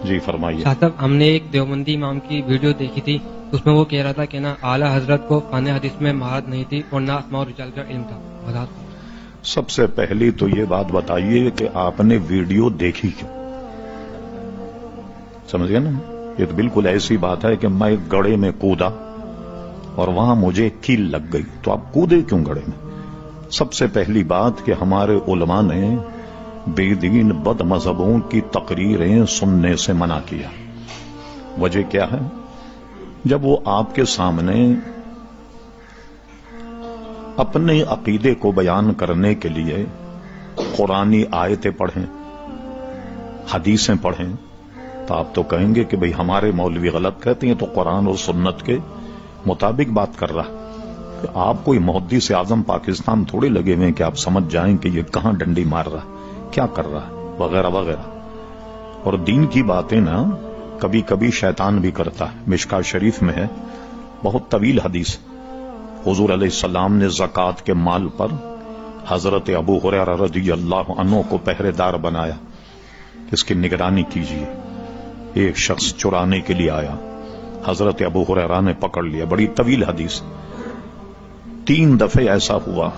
جی فرمائیے. صاحب ہم نے ایک دیوبندی امام کی ویڈیو دیکھی تھی، اس میں وہ کہہ رہا تھا کہ نا اعلیٰ حضرت کو فن حدیث میں مہارت نہیں تھی اور نہ اسماء و رجال کا علم تھا. سب سے پہلی تو یہ بات بتائیے کہ آپ نے ویڈیو دیکھی کیوں؟ سمجھ گئے نا؟ یہ تو بالکل ایسی بات ہے کہ میں گڑھے میں کودا اور وہاں مجھے کیل لگ گئی، تو آپ کودے کیوں گڑھے میں؟ سب سے پہلی بات کہ ہمارے علماء نے بے دین بد مذہبوں کی تقریریں سننے سے منع کیا. وجہ کیا ہے؟ جب وہ آپ کے سامنے اپنے عقیدے کو بیان کرنے کے لیے قرآنی آیتیں پڑھیں، حدیثیں پڑھیں، تو آپ تو کہیں گے کہ بھئی ہمارے مولوی غلط کہتے ہیں، تو قرآن اور سنت کے مطابق بات کر رہا. آپ کوئی محدث اعظم پاکستان تھوڑے لگے ہوئے ہیں کہ آپ سمجھ جائیں کہ یہ کہاں ڈنڈی مار رہا، کیا کر رہا ہے، وغیرہ وغیرہ. اور دین کی باتیں نا کبھی کبھی شیطان بھی کرتا ہے. مشکاۃ شریف میں ہے بہت طویل حدیث، حضور علیہ السلام نے زکوٰۃ کے مال پر حضرت ابو ہریرہ رضی اللہ عنہ کو پہرے دار بنایا، اس کی نگرانی کیجیے. ایک شخص چرانے کے لیے آیا، حضرت ابو ہریرہ نے پکڑ لیا. بڑی طویل حدیث. 3 دفعے ایسا ہوا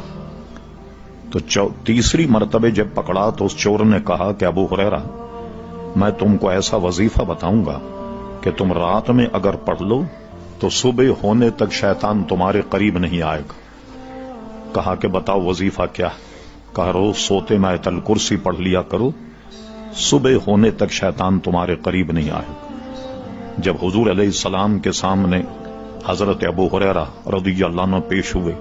تو تیسری مرتبہ جب پکڑا تو اس چور نے کہا کہ ابو ہریرہ میں تم کو ایسا وظیفہ بتاؤں گا کہ تم رات میں اگر پڑھ لو تو صبح ہونے تک شیطان تمہارے قریب نہیں آئے گا. کہا کہ بتاؤ وظیفہ کیا؟ کہا روز سوتے میں آیت الکرسی پڑھ لیا کرو، صبح ہونے تک شیطان تمہارے قریب نہیں آئے گا. جب حضور علیہ السلام کے سامنے حضرت ابو ہریرہ رضی اللہ عنہ پیش ہوئے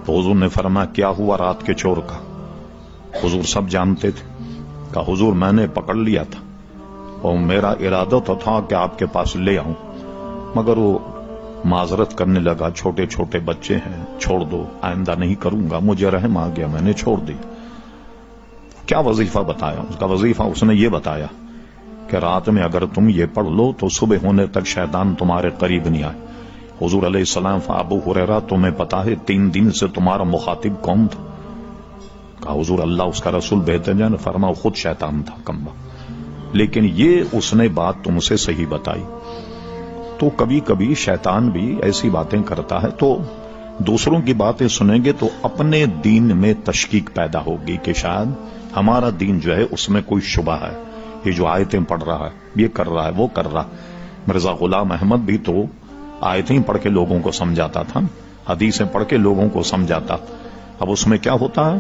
تو حضور نے فرمایا کیا ہوا رات کے چور کا؟ حضور سب جانتے تھے. کہا حضور میں نے پکڑ لیا تھا اور میرا ارادہ تو تھا کہ آپ کے پاس لے آؤں، مگر وہ معذرت کرنے لگا، چھوٹے چھوٹے بچے ہیں، چھوڑ دو، آئندہ نہیں کروں گا. مجھے رحم آ گیا، میں نے چھوڑ دی. کیا وظیفہ بتایا؟ اس کا وظیفہ اس نے یہ بتایا کہ رات میں اگر تم یہ پڑھ لو تو صبح ہونے تک شیطان تمہارے قریب نہیں آئے. حضور علیہ السلام ابو ہریرہ تمہیں پتا ہے 3 دن سے تمہارا مخاطب کون تھا؟ کہا حضور اللہ اس کا رسول بہتر جانے. فرمایا خود شیطان تھا کمبا. لیکن یہ اس نے بات تم سے صحیح بتائی. تو کبھی کبھی شیطان بھی ایسی باتیں کرتا ہے، تو دوسروں کی باتیں سنیں گے تو اپنے دین میں تشکیک پیدا ہوگی کہ شاید ہمارا دین جو ہے اس میں کوئی شبہ ہے، یہ جو آیتیں پڑھ رہا ہے، یہ کر رہا ہے، وہ کر رہا. مرزا غلام احمد بھی تو آیتیں پڑھ کے لوگوں کو سمجھاتا تھا، حدیثیں پڑھ کے لوگوں کو سمجھاتا. اب اس میں کیا ہوتا ہے؟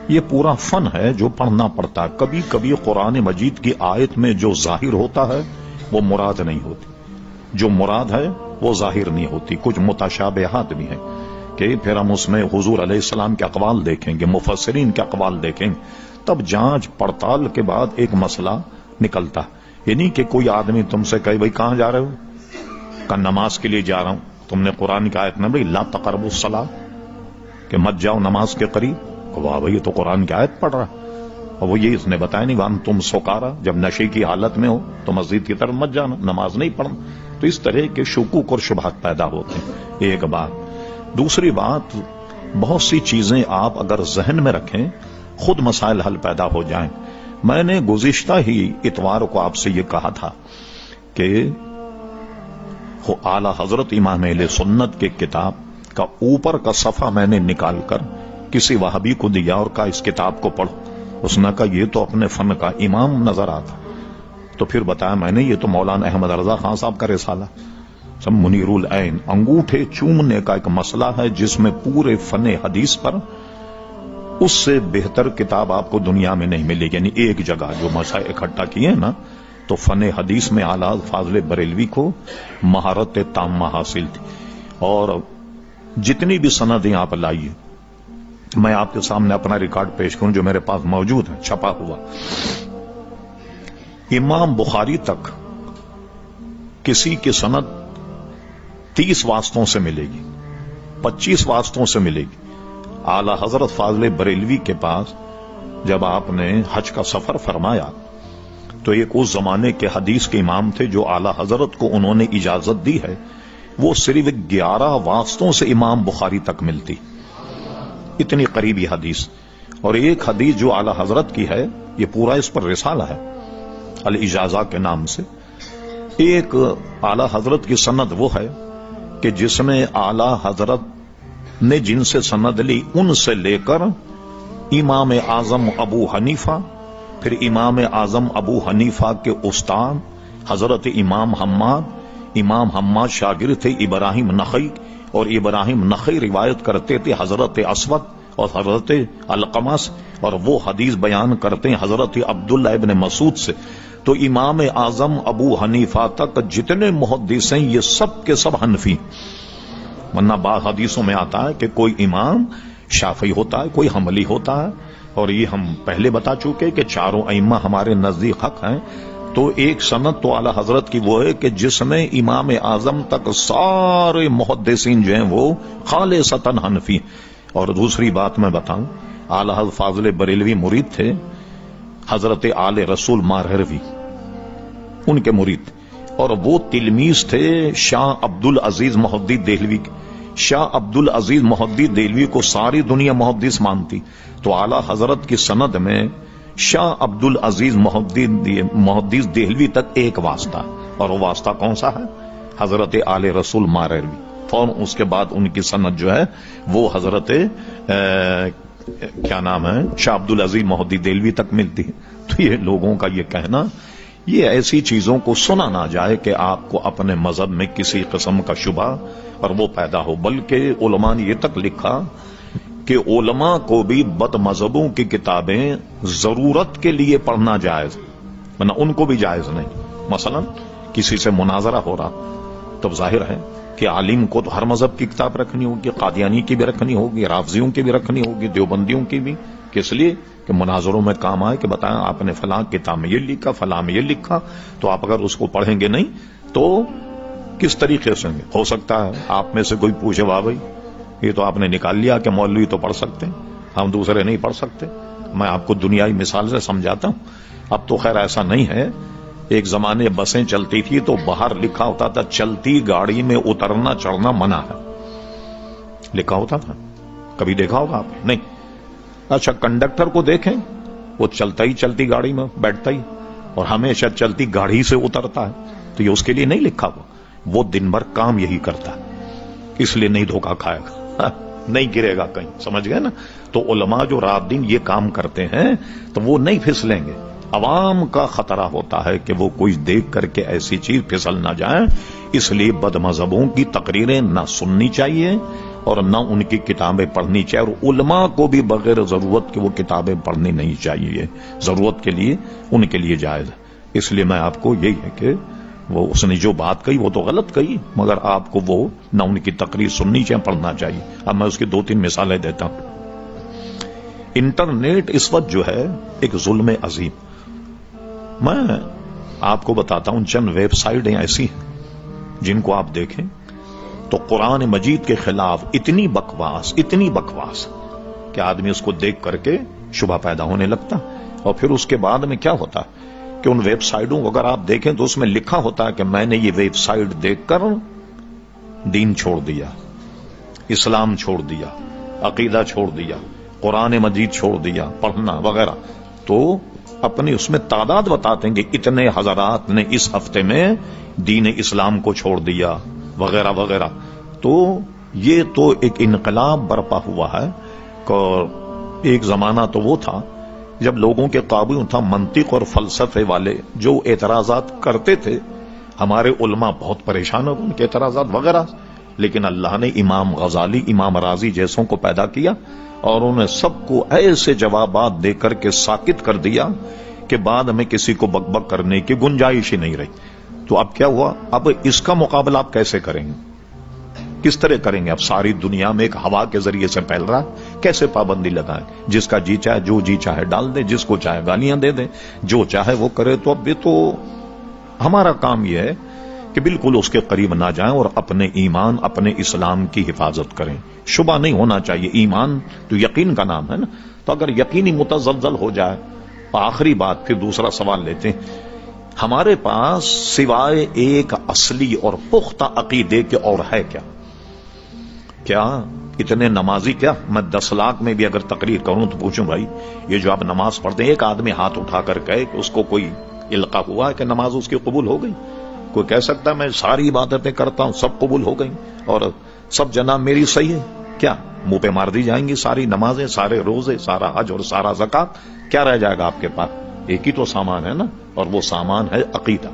یہ پورا فن ہے جو پڑھنا پڑتا ہے. کبھی کبھی قرآن مجید کی آیت میں جو ظاہر ہوتا ہے وہ مراد نہیں ہوتی، جو مراد ہے وہ ظاہر نہیں ہوتی. کچھ متشابہات بھی ہیں کہ پھر ہم اس میں حضور علیہ السلام کے اقوال دیکھیں گے، مفسرین کے اقوال دیکھیں گے، تب جانچ پڑتال کے بعد ایک مسئلہ نکلتا. یعنی کہ کوئی آدمی تم سے کہے بھائی کہاں جا رہے ہو؟ کہ نماز کے لیے جا رہا ہوں. تم نے قرآن کی آیت نہ بھائی لا تقربوا الصلاۃ کہ مت جاؤ نماز کے قریب. واہ بھائی یہ تو قرآن کی آیت پڑھ رہا. اور وہ یہ اس نے بتایا نہیں وہاں تم سکارا، جب نشے کی حالت میں ہو تو مسجد کی طرف مت جانا، نماز نہیں پڑھنا. تو اس طرح کے شکوک اور شبہات پیدا ہوتے ہیں. ایک بات. دوسری بات، بہت سی چیزیں آپ اگر ذہن میں رکھیں خود مسائل حل پیدا ہو جائیں. میں نے گزشتہ ہی اتوار کو آپ سے یہ کہا تھا کہ اعلی حضرت امام اہل سنت کے کتاب کا اوپر کا صفحہ میں نے نکال کر کسی وہابی کو دیا اور کہا اس کتاب کو پڑھو. اس نے کہا یہ تو اپنے فن کا امام نظر آتا. تو پھر بتایا میں نے یہ تو مولانا احمد رضا خان صاحب کا رسالہ سب منیر العین انگوٹھے چومنے کا ایک مسئلہ ہے جس میں پورے فن حدیث پر اس سے بہتر کتاب آپ کو دنیا میں نہیں ملے گی. یعنی ایک جگہ جو مسائل اکٹھا کیے نا تو فن حدیث میں اعلیٰ فاضل بریلوی کو مہارت تامہ حاصل تھی. اور جتنی بھی سندیں آپ لائیے، میں آپ کے سامنے اپنا ریکارڈ پیش کروں جو میرے پاس موجود ہے چھپا ہوا. امام بخاری تک کسی کی سند 30 واسطوں سے ملے گی، 25 واسطوں سے ملے گی. اعلی حضرت فاضل بریلوی کے پاس جب آپ نے حج کا سفر فرمایا تو ایک اس زمانے کے حدیث کے امام تھے جو اعلی حضرت کو انہوں نے اجازت دی ہے، وہ صرف 11 واسطوں سے امام بخاری تک ملتی. اتنی قریبی حدیث. اور ایک حدیث جو اعلی حضرت کی ہے، یہ پورا اس پر رسالہ ہے الاجازہ کے نام سے، ایک اعلی حضرت کی سند وہ ہے کہ جس میں اعلی حضرت نے جن سے سند لی ان سے لے کر امام اعظم ابو حنیفہ، پھر امام اعظم ابو حنیفہ کے استاد حضرت امام حماد شاگرد تھے ابراہیم نخعی، اور ابراہیم نخعی روایت کرتے تھے حضرت اسود اور حضرت علقمہ سے، اور وہ حدیث بیان کرتے ہیں حضرت عبداللہ ابن مسعود سے۔ تو امام اعظم ابو حنیفہ تک جتنے محدث ہیں یہ سب کے سب حنفی، ورنہ بعض حدیثوں میں آتا ہے کہ کوئی امام شافعی ہوتا ہے، کوئی حنبلی ہوتا ہے، اور یہ ہم پہلے بتا چکے کہ چاروں ائمہ ہمارے نزدیک حق ہیں۔ تو ایک سند تو اعلی حضرت کی وہ ہے کہ جس میں امام اعظم تک سارے محدثین جو ہیں وہ خالصتاً حنفی، اور دوسری بات میں بتاؤں، اعلی حضرت فاضل بریلوی مرید تھے حضرت آل رسول مارہروی، ان کے مرید، اور وہ تلمیذ تھے شاہ عبد العزیز محدث دہلوی کے۔ شاہ عبد العزیز محدث دہلوی کو ساری دنیا محدث مانتی، تو اعلی حضرت کی سند میں شاہ عبد العزیز محدث دہلوی تک ایک واسطہ، اور وہ واسطہ کون سا ہے؟ حضرت آل رسول مارہروی، فوراً اس کے بعد ان کی سند جو ہے وہ حضرت کیا نام ہے شاہ عبد العزیز محدث دہلوی تک ملتی ہے۔ تو یہ لوگوں کا یہ کہنا، یہ ایسی چیزوں کو سنا نہ جائے کہ آپ کو اپنے مذہب میں کسی قسم کا شبہ اور وہ پیدا ہو، بلکہ علماء نے یہ تک لکھا کہ علماء کو بھی بد مذہبوں کی کتابیں ضرورت کے لیے پڑھنا جائز، ورنہ ان کو بھی جائز نہیں۔ مثلا کسی سے مناظرہ ہو رہا تو ظاہر ہے کہ عالم کو تو ہر مذہب کی کتاب رکھنی ہوگی، قادیانی کی بھی رکھنی ہوگی، رافضیوں کی بھی رکھنی ہوگی، دیوبندیوں کی بھی، کس لیے کہ مناظروں میں کام آئے کہ بتائیں آپ نے فلاں کتاب میں یہ لکھا، فلاں میں یہ لکھا، تو آپ اگر اس کو پڑھیں گے نہیں تو کس طریقے سے ہو سکتا ہے آپ میں سے کوئی پوچھے واہ بھائی یہ تو آپ نے نکال لیا کہ مولوی تو پڑھ سکتے ہیں، ہم دوسرے نہیں پڑھ سکتے۔ میں آپ کو دنیائی مثال سے سمجھاتا ہوں، اب تو خیر ایسا نہیں ہے۔ ایک زمانے بسیں چلتی تھی تو باہر لکھا ہوتا تھا چلتی گاڑی میں اترنا چڑھنا منع ہے، لکھا ہوتا تھا، کبھی دیکھا ہوگا آپ؟ نہیں۔ اچھا کنڈکٹر کو دیکھیں، وہ چلتا ہی چلتی گاڑی میں بیٹھتا ہی اور ہمیشہ چلتی گاڑی سے اترتا ہے، تو یہ اس کے لیے نہیں لکھا ہوا، وہ دن بھر کام یہی کرتا ہے، اس لیے نہیں دھوکہ کھائے گا، نہیں گرے گا کہیں، سمجھ گئے نا؟ تو علماء جو رات دن یہ کام کرتے ہیں تو وہ نہیں پھسلیں گے۔ عوام کا خطرہ ہوتا ہے کہ وہ کوئی دیکھ کر کے ایسی چیز پھسل نہ جائے، اس لیے بد مذہبوں کی تقریریں نہ سننی چاہیے اور نہ ان کی کتابیں پڑھنی چاہیے، اور علماء کو بھی بغیر ضرورت کے وہ کتابیں پڑھنی نہیں چاہیے، ضرورت کے لیے ان کے لیے جائز ہے۔ اس لیے میں آپ کو یہی ہے کہ وہ اس نے جو بات کہی وہ تو غلط کہی، مگر آپ کو وہ نہ ان کی تقریر سننی چاہیے پڑھنا چاہیے۔ اب میں اس کی 2-3 مثالیں دیتا ہوں۔ انٹرنیٹ اس وقت جو ہے ایک ظلم عظیم، میں آپ کو بتاتا ہوں چند ویب سائٹیں ایسی ہیں جن کو آپ دیکھیں تو قرآن مجید کے خلاف اتنی بکواس کہ آدمی اس کو دیکھ کر کے شبہ پیدا ہونے لگتا، اور پھر اس کے بعد میں کیا ہوتا کہ ان ویب سائٹوں کو اگر آپ دیکھیں تو اس میں لکھا ہوتا ہے کہ میں نے یہ ویب سائٹ دیکھ کر دین چھوڑ دیا، اسلام چھوڑ دیا، عقیدہ چھوڑ دیا، قرآن مجید چھوڑ دیا پڑھنا وغیرہ، تو اپنی اس میں تعداد بتاتے ہیں کہ اتنے حضرات نے اس ہفتے میں دین اسلام کو چھوڑ دیا وغیرہ وغیرہ۔ تو یہ تو ایک انقلاب برپا ہوا ہے، اور ایک زمانہ تو وہ تھا جب لوگوں کے قابو تھا منطق اور فلسفے والے جو اعتراضات کرتے تھے، ہمارے علماء بہت پریشان ہو ان کے اعتراضات وغیرہ، لیکن اللہ نے امام غزالی، امام رازی جیسوں کو پیدا کیا اور انہیں سب کو ایسے جوابات دے کر کے ساکت کر دیا کہ بعد میں کسی کو بک بک کرنے کی گنجائش ہی نہیں رہی۔ تو اب کیا ہوا؟ اب اس کا مقابلہ آپ کیسے کریں گے؟ کس طرح کریں گے؟ اب ساری دنیا میں ایک ہوا کے ذریعے سے پھیل رہا ہے، کیسے پابندی لگائیں؟ جس کا جی چاہے جو جی چاہے ڈال دے، جس کو چاہے گالیاں دے دیں، جو چاہے وہ کرے۔ تو اب یہ تو ہمارا کام یہ ہے کہ بالکل اس کے قریب نہ جائیں اور اپنے ایمان، اپنے اسلام کی حفاظت کریں۔ شبہ نہیں ہونا چاہیے، ایمان تو یقین کا نام ہے نا، تو اگر یقینی متزلزل ہو جائے۔ آخری بات، پھر دوسرا سوال لیتے ہیں، ہمارے پاس سوائے ایک اصلی اور پختہ عقیدے کے اور ہے کیا؟ کیا اتنے نمازی، کیا میں 10 لاکھ میں بھی اگر تقریر کروں تو پوچھوں بھائی یہ جو آپ نماز پڑھتے ہیں، ایک آدمی ہاتھ اٹھا کر کہے کہ اس کو کوئی القاء ہوا ہے کہ نماز اس کی قبول ہو گئی؟ کوئی کہہ سکتا ہے میں ساری عبادتیں کرتا ہوں سب قبول ہو گئیں اور سب جناب میری صحیح ہے؟ کیا منہ پہ مار دی جائیں گی ساری نمازیں، سارے روزے، سارا حج اور سارا زکات؟ کیا رہ جائے گا آپ کے پاس؟ ایک ہی تو سامان ہے نا، اور وہ سامان ہے عقیدہ،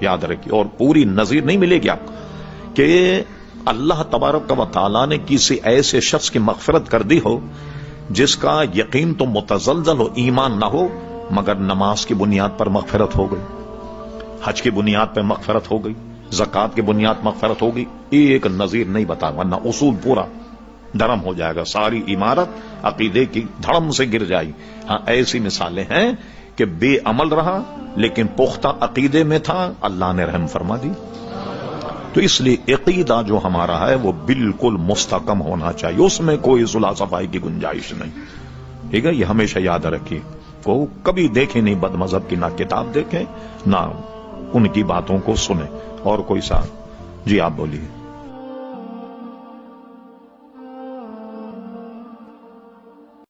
یاد رکھیے. اور پوری نظیر نہیں ملے گی آپ کو کہ اللہ تبارک و تعالیٰ نے کسی ایسے شخص کی مغفرت کر دی ہو جس کا یقین تو متزلزل ہو، ایمان نہ ہو، مگر نماز کی بنیاد پر مغفرت ہو گئی، حج کی بنیاد پر مغفرت ہو گئی، زکات کی بنیاد مغفرت ہوگی. ایک نظیر نہیں بتا، ورنہ اصول پورا دھرم ہو جائے گا، ساری عمارت عقیدے کی دھڑم سے گر جائے گی. ہاں ایسی مثالیں ہیں کہ بے عمل رہا لیکن پختہ عقیدے میں تھا، اللہ نے رحم فرما دی. تو اس لیے عقیدہ جو ہمارا ہے وہ بالکل مستحکم ہونا چاہیے، اس میں کوئی صلح صفائی کی گنجائش نہیں. ٹھیک ہے، یہ ہمیشہ یاد رکھیے. کو کبھی دیکھیں نہیں بد مذہب کی، نہ کتاب دیکھیں نہ ان کی باتوں کو سنیں. اور کوئی ساتھ؟ جی آپ بولیے.